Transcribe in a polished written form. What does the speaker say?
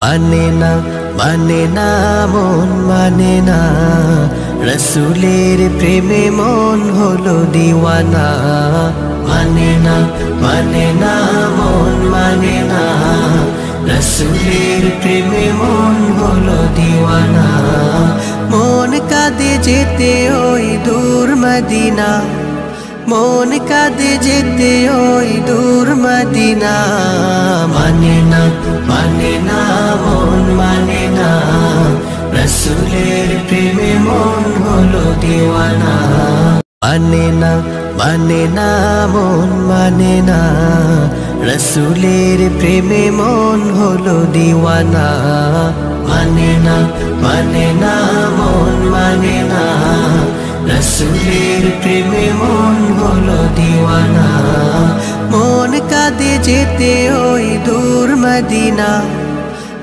মানে না মন মানে না, রসুলের প্রেমে মন হলো দিওয়ানা। মানে না মন মানে না, রসুলের প্রেমে মন হলো দিওয়ানা। মন কাঁদে যেতে ওই দূর মদিনা, মন কাঁদে যেতে ওই দূর মদিনা। মানে না মন মানে না, রসুলের প্রেমে মন হলো দিওয়ানা। মানে না মন মানে না, রসুলের প্রেমে মন হলো দিওয়ানা। মানে না মন মানে না, রসুলের প্রেমে মন হলো দিওয়ানা। মন কাঁদে যেতে ওই দূর মদিনা,